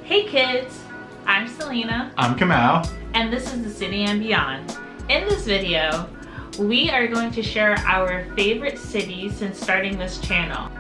Hey kids, I'm Selena. I'm Kamau. And this is The City and Beyond. In this video, we are going to share our favorite cities since starting this channel.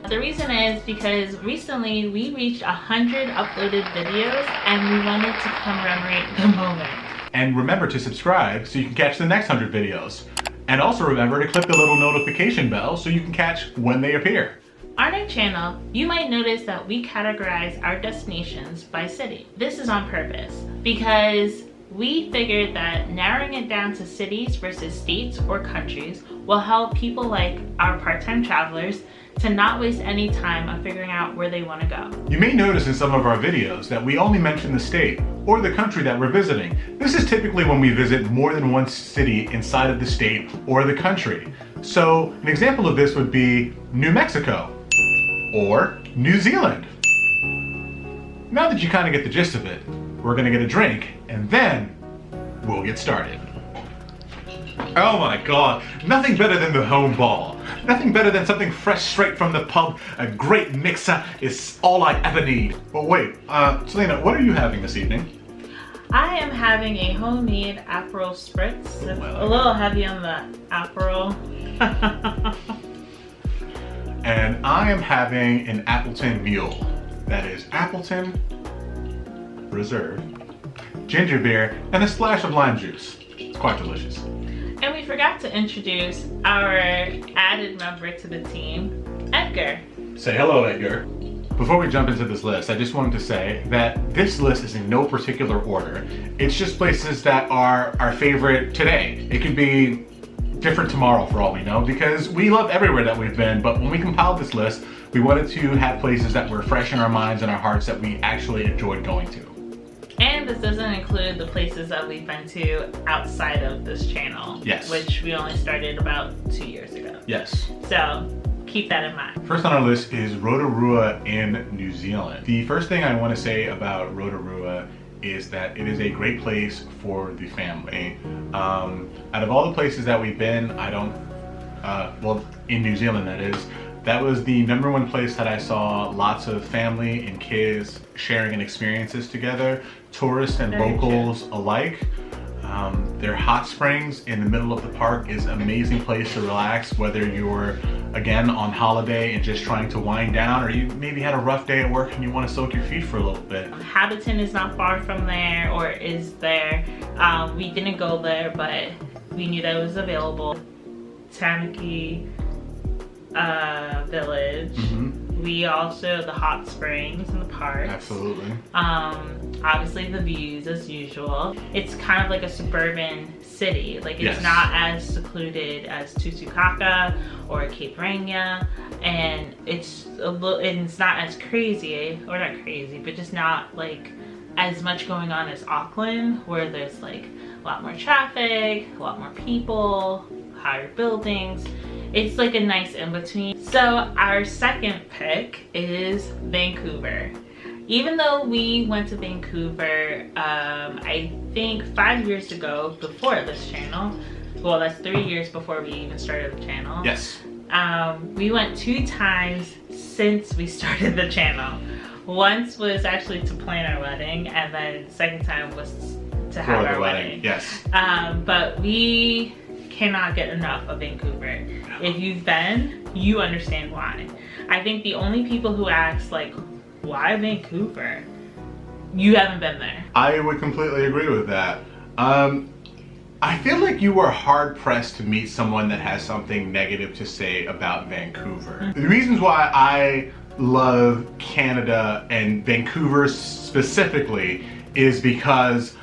The reason is because recently we reached 100 uploaded videos and we wanted to commemorate the moment. And remember to subscribe so you can catch the next 100 videos. And also remember to click the little notification bell so you can catch when they appear. On our channel, you might notice that we categorize our destinations by city. This is on purpose because we figured that narrowing it down to cities versus states or countries will help people like our part-time travelers to not waste any time on figuring out where they want to go. You may notice in some of our videos that we only mention the state or the country that we're visiting. This is typically when we visit more than one city inside of the state or the country. So an example of this would be New Mexico or New Zealand. Now that you kind of get the gist of it, we're gonna get a drink and then we'll get started. Oh my God, nothing better than the home ball. Nothing better than something fresh straight from the pub. A great mixer is all I ever need. But wait, Selena, what are you having this evening? I am having a homemade Aperol Spritz. It's a little heavy on the Aperol. And I am having an Appleton Mule. That is Appleton Reserve, ginger beer, and a splash of lime juice. It's quite delicious. And we forgot to introduce our added member to the team, Edgar. Say hello, Edgar. Before we jump into this list, I just wanted to say that this list is in no particular order. It's just places that are our favorite today. It could be different tomorrow for all we know, because we love everywhere that we've been, but when we compiled this list, we wanted to have places that were fresh in our minds and our hearts that we actually enjoyed going to. And this doesn't include the places that we've been to outside of this channel. Yes. Which we only started about 2 years ago. Yes. So keep that in mind. First on our list is Rotorua in New Zealand. The first thing I want to say about Rotorua is that it is a great place for the family. Out of all the places that we've been, well, in New Zealand that is, that was the #1 place that I saw lots of family and kids sharing and experiences together, tourists and locals alike. Their hot springs in the middle of the park is an amazing place to relax, whether you're, again, on holiday and just trying to wind down, or you maybe had a rough day at work and you want to soak your feet for a little bit. Hobbiton is not far from there, or is there. We didn't go there, but we knew that it was available. Tanuki Village. We also, the hot springs in the park. Absolutely. Obviously the views as usual. It's kind of like a suburban city. Like it's Yes. not as secluded as Tuticaca or Cape Rania, and it's not as crazy, or not crazy, but just not like as much going on as Auckland, where there's like a lot more traffic, a lot more people, higher buildings. It's like a nice in-between. So our second pick is Vancouver. Even though we went to Vancouver, I think 5 years ago, before this channel, well, that's 3 years before we even started the channel. Yes. We went 2 times since we started the channel. Once was actually to plan our wedding, and then the second time was to have our wedding. Yes. But we cannot get enough of Vancouver. If you've been, you understand why. I think the only people who ask like, why Vancouver? You haven't been there. I would completely agree with that. I feel like you are hard pressed to meet someone that has something negative to say about Vancouver. The reasons why I love Canada and Vancouver specifically is because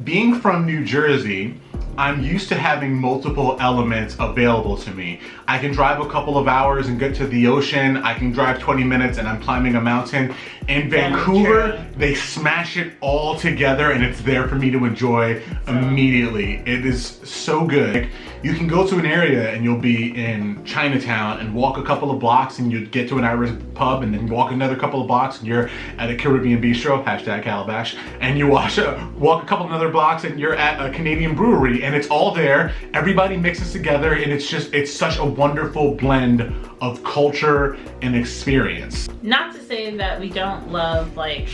being from New Jersey, I'm used to having multiple elements available to me. I can drive a couple of hours and get to the ocean. I can drive 20 minutes and I'm climbing a mountain. In Vancouver, they smash it all together and it's there for me to enjoy immediately. It is so good. You can go to an area and you'll be in Chinatown and walk a couple of blocks and you get to an Irish pub, and then walk another couple of blocks and you're at a Caribbean bistro, hashtag Calabash, and you walk a couple of other blocks and you're at a Canadian brewery, Exactly, and it's all there. Everybody mixes together, and it's such a wonderful blend of culture and experience. Not to say that we don't love like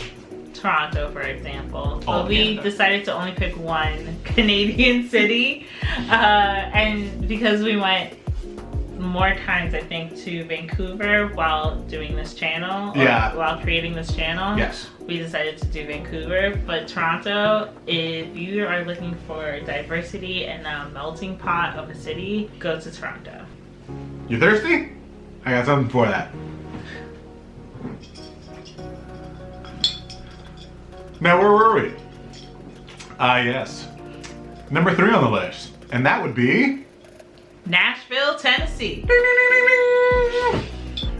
Toronto, for example, but we decided to only pick one Canadian city, and because we went more times, I think, to Vancouver while doing this channel, while creating this channel. Yes. We decided to do Vancouver, but Toronto, if you are looking for diversity and a melting pot of a city, go to Toronto. You thirsty? I got something for that. Now, where were we? Yes. Number 3 on the list, and that would be Nashville, Tennessee.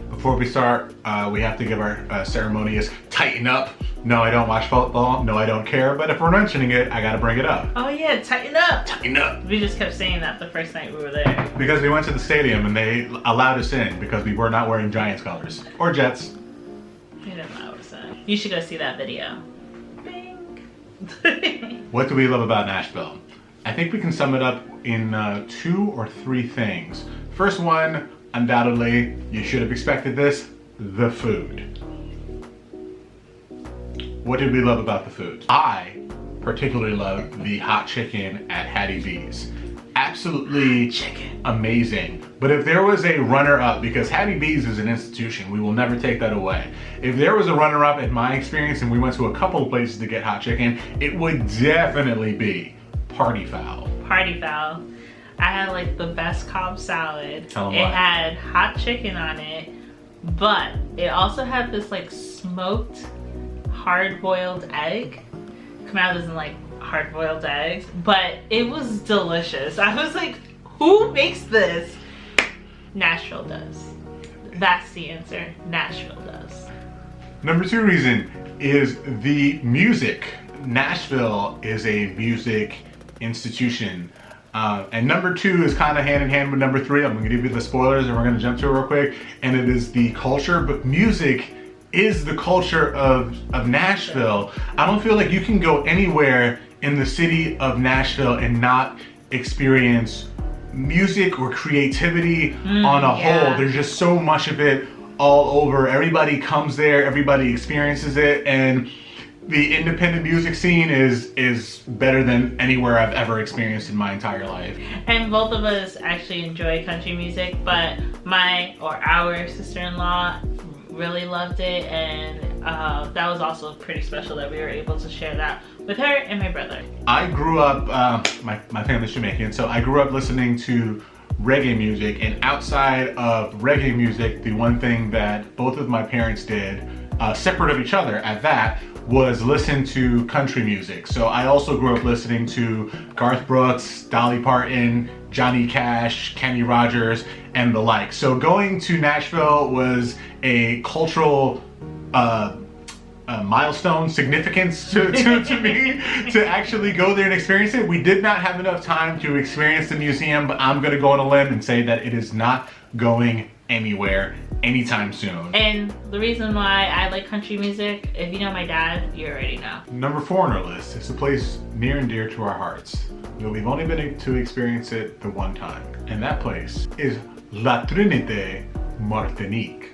Before we start, we have to give our ceremonious tighten up. No, I don't watch football. No, I don't care. But if we're mentioning it, I gotta bring it up. Oh yeah, tighten up. Tighten up. We just kept saying that the first night we were there. Because we went to the stadium and they allowed us in because we were not wearing Giants colors. Or Jets. You didn't allow us in. You should go see that video. Bing. What do we love about Nashville? I think we can sum it up in 2 or 3 things. First one, undoubtedly, you should have expected this, the food. What did we love about the food? I particularly love the hot chicken at Hattie B's. Absolutely amazing. But if there was a runner-up, because Hattie B's is an institution, we will never take that away. If there was a runner-up in my experience and we went to a couple of places to get hot chicken, it would definitely be Party Foul. Party Foul. I had like the best Cobb salad. Tell 'em it why. had hot chicken on it, but it also had this like smoked hard-boiled egg. Kamau doesn't like hard-boiled eggs, but it was delicious. I was like, who makes this? Nashville does. That's the answer. Nashville does. Number 2 reason is the music. Nashville is a music institution. And number 2 is kind of hand in hand with number 3. I'm going to give you the spoilers and we're going to jump to it real quick. And it is the culture, but music is the culture of Nashville. I don't feel like you can go anywhere in the city of Nashville and not experience music or creativity on a whole. There's just so much of it all over. Everybody comes there, everybody experiences it, and the independent music scene is better than anywhere I've ever experienced in my entire life. And both of us actually enjoy country music, but our sister-in-law really loved it, and that was also pretty special that we were able to share that with her and my brother. I grew up, my family's Jamaican, so I grew up listening to reggae music, and outside of reggae music, the one thing that both of my parents did, separate of each other at that, was listen to country music. So I also grew up listening to Garth Brooks, Dolly Parton, Johnny Cash, Kenny Rogers, and the like. So going to Nashville was a cultural milestone significance to me to actually go there and experience it. We did not have enough time to experience the museum, but I'm gonna go on a limb and say that it is not going anywhere anytime soon. And the reason why I like country music, if you know my dad, you already know. Number 4 on our list is a place near and dear to our hearts. But we've only been to experience it the one time. And that place is La Trinité, Martinique.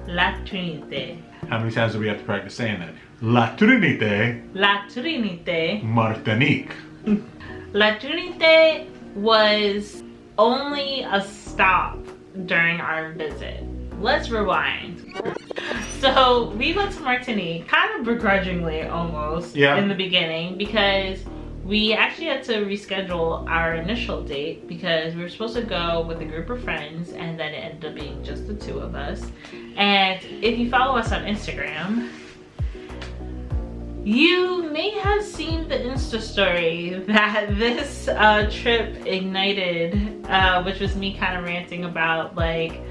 La Trinité. How many times do we have to practice saying that? La Trinité, La Trinité. Martinique. La Trinité was only a stop during our visit. Let's rewind. So we went to Martinique, kind of begrudgingly almost, in the beginning, because we actually had to reschedule our initial date because we were supposed to go with a group of friends, and then it ended up being just the 2 of us. And if you follow us on Instagram, you may have seen the Insta story that this trip ignited, which was me kind of ranting about like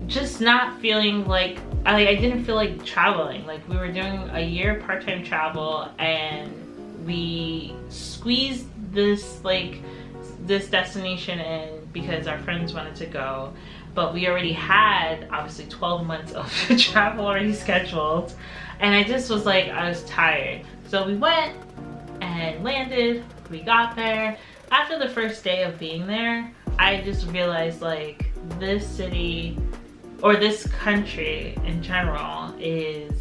just not feeling like I didn't feel like traveling. Like we were doing a year part-time travel, and we squeezed this destination in because our friends wanted to go, but we already had obviously 12 months of travel already scheduled, and I just was like, I was tired. So we went and landed, we got there. after the first day of being there, I just realized like this city or this country in general is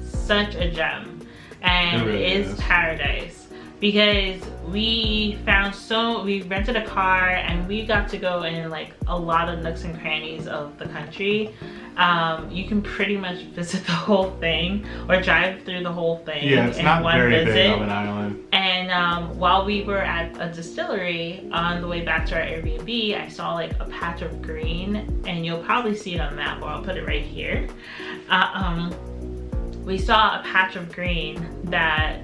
such a gem, and It really is paradise, because we rented a car and we got to go in like a lot of nooks and crannies of the country. You can pretty much visit the whole thing or drive through the whole thing it's in not one very visit. big of an island. And while we were at a distillery on the way back to our Airbnb, I saw like a patch of green, and you'll probably see it on the map, or I'll put it right here. We saw a patch of green that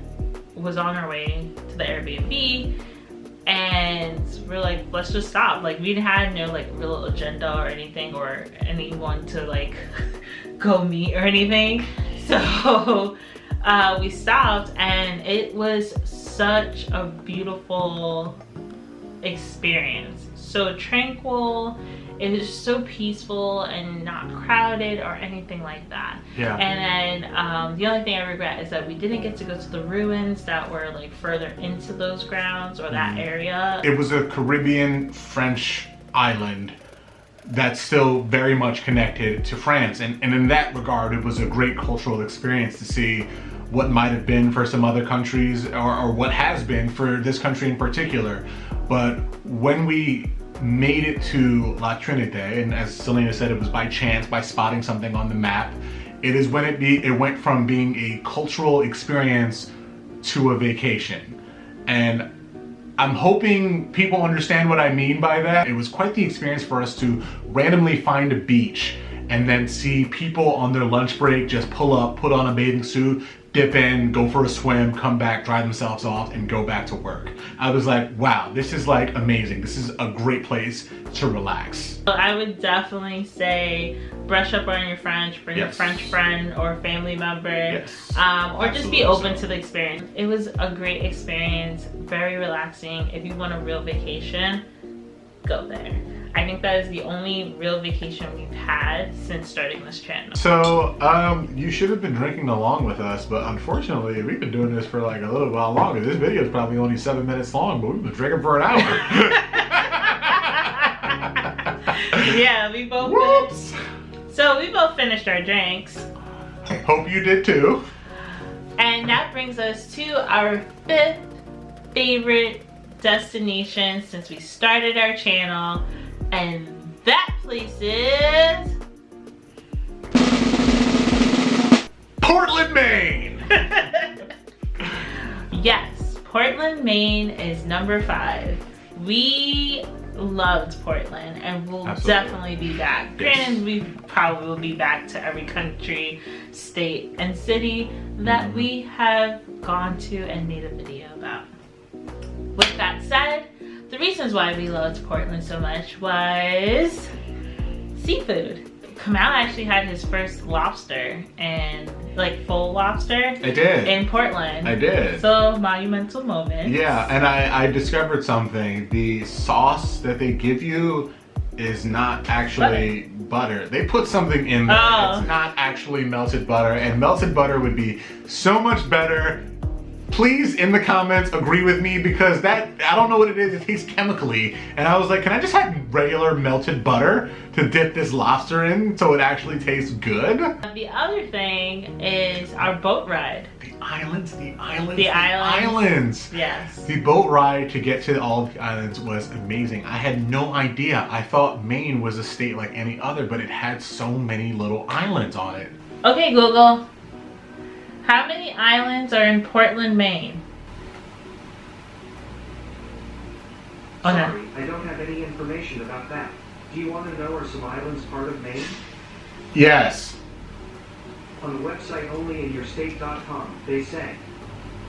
was on our way to the Airbnb, and we're like, let's just stop. Like, we had no like real agenda or anything, or anyone to like go meet or anything. So we stopped, and it was such a beautiful experience. So tranquil. It was just so peaceful and not crowded or anything like that. Yeah. And then the only thing I regret is that we didn't get to go to the ruins that were like further into those grounds or that area. It was a Caribbean French island that's still very much connected to France. And in that regard, it was a great cultural experience to see what might have been for some other countries, or what has been for this country in particular. But when we made it to La Trinité, and as Selena said, it was by chance, by spotting something on the map. It is when it went from being a cultural experience to a vacation. And I'm hoping people understand what I mean by that. It was quite the experience for us to randomly find a beach and then see people on their lunch break just pull up, put on a bathing suit, dip in, go for a swim, come back, dry themselves off, and go back to work. I was like, wow, this is like amazing. This is a great place to relax. So I would definitely say brush up on your French, bring a French friend or family member, or just be open to the experience. It was a great experience, very relaxing. If you want a real vacation, go there. I think that is the only real vacation we've had since starting this channel. So, you should have been drinking along with us, but unfortunately, we've been doing this for like a little while longer. This video is probably only 7 minutes long, but we've been drinking for an hour. Yeah, we both finished. So we both finished our drinks. Hope you did too. And that brings us to our 5th favorite destination since we started our channel. And that place is Portland, Maine. Yes, Portland, Maine is number 5. We loved Portland and we'll definitely be back. Granted, we probably will be back to every country, state, and city that we have gone to and made a video about. With that said, the reasons why we loved Portland so much was seafood. Kamau actually had his first lobster, and like full lobster. I did. In Portland. I did. So monumental moment. Yeah, and I discovered something. The sauce that they give you is not actually butter. They put something in there. Oh. It's not actually melted butter, and melted butter would be so much better. Please, in the comments, agree with me, because that, I don't know what it is, it tastes chemically. And I was like, can I just have regular melted butter to dip this lobster in so it actually tastes good? The other thing is our boat ride. The islands. Yes. The boat ride to get to all of the islands was amazing. I had no idea. I thought Maine was a state like any other, but it had so many little islands on it. Okay, Google. How many islands are in Portland, Maine? Sorry, I don't have any information about that. Do you want to know, are some islands part of Maine? Yes. On the website onlyinyourstate.com, they say,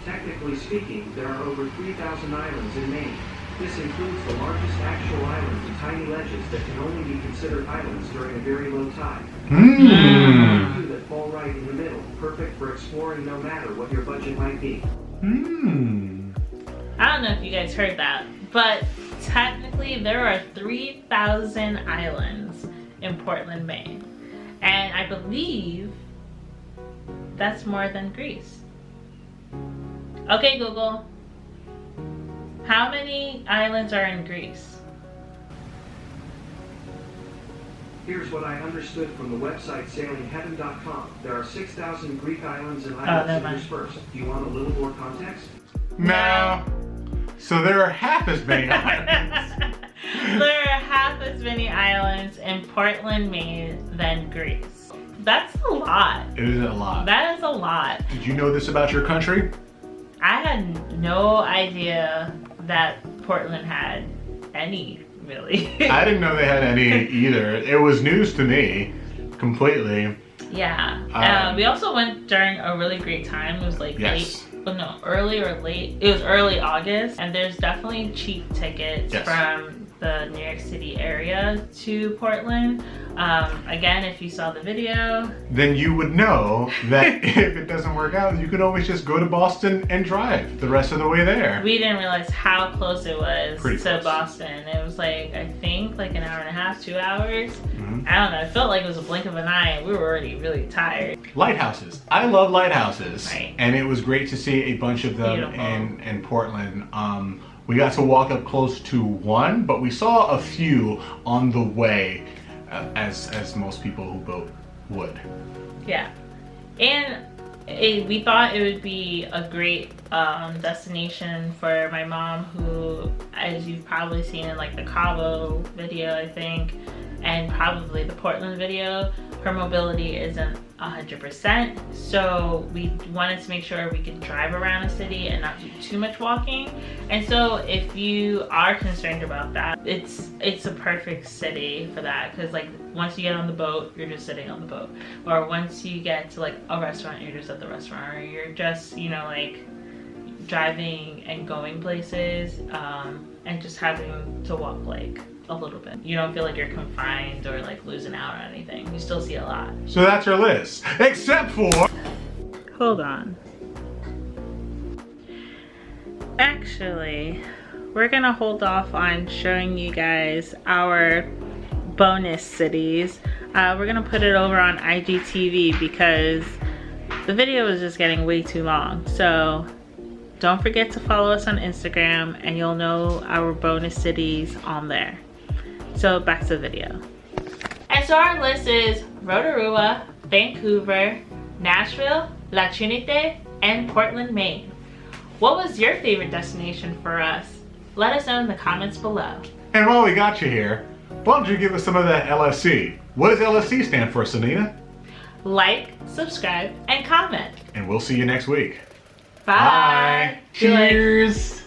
technically speaking, there are over 3,000 islands in Maine. This includes the largest actual islands and tiny ledges that can only be considered islands during a very low tide. A few that fall right in the middle, perfect for exploring no matter what your budget might be. I don't know if you guys heard that, but technically there are 3,000 islands in Portland, Maine. And I believe that's more than Greece. Okay, Google. How many islands are in Greece? Here's what I understood from the website sailingheaven.com. There are 6,000 Greek islands and islands interspersed. Do you want a little more context? No. So there are half as many islands. There are half as many islands in Portland, Maine than Greece. That's a lot. It is a lot. That is a lot. Did you know this about your country? I had no idea that Portland had any, really. I didn't know they had any either. It was news to me, completely. Yeah. We also went during a really great time. It was like early or late. It was early August, and there's definitely cheap tickets from the New York City area to Portland. Again, if you saw the video, then you would know that if it doesn't work out, you could always just go to Boston and drive the rest of the way there. We didn't realize how close it was to close. Boston. It was like, I think like an hour and a half, 2 hours. Mm-hmm. I don't know, it felt like it was a blink of an eye, and we were already really tired. Lighthouses. I love lighthouses. Right. And it was great to see a bunch of them Beautiful. in Portland. We got to walk up close to one, but we saw a few on the way, as most people who boat would. Yeah. And we thought it would be a great destination for my mom, who, as you've probably seen in like the Cabo video, I think, and probably the Portland video, her mobility isn't 100%. So we wanted to make sure we could drive around the city and not do too much walking. And so if you are concerned about that, it's a perfect city for that, because like once you get on the boat, you're just sitting on the boat, or once you get to like a restaurant, you're just at the restaurant, or you're just, you know, like driving and going places, and just having to walk like a little bit. You don't feel like you're confined or like losing out on anything. You still see a lot. So that's our list, except for... Hold on. Actually, we're gonna hold off on showing you guys our bonus cities. We're gonna put it over on IGTV because the video is just getting way too long. So don't forget to follow us on Instagram, and you'll know our bonus cities on there. So back to the video. And so our list is Rotorua, Vancouver, Nashville, La Trinité, and Portland, Maine. What was your favorite destination for us? Let us know in the comments below. And while we got you here, why don't you give us some of that LSC? What does LSC stand for, Sanina? Like, subscribe, and comment. And we'll see you next week. Bye. Cheers.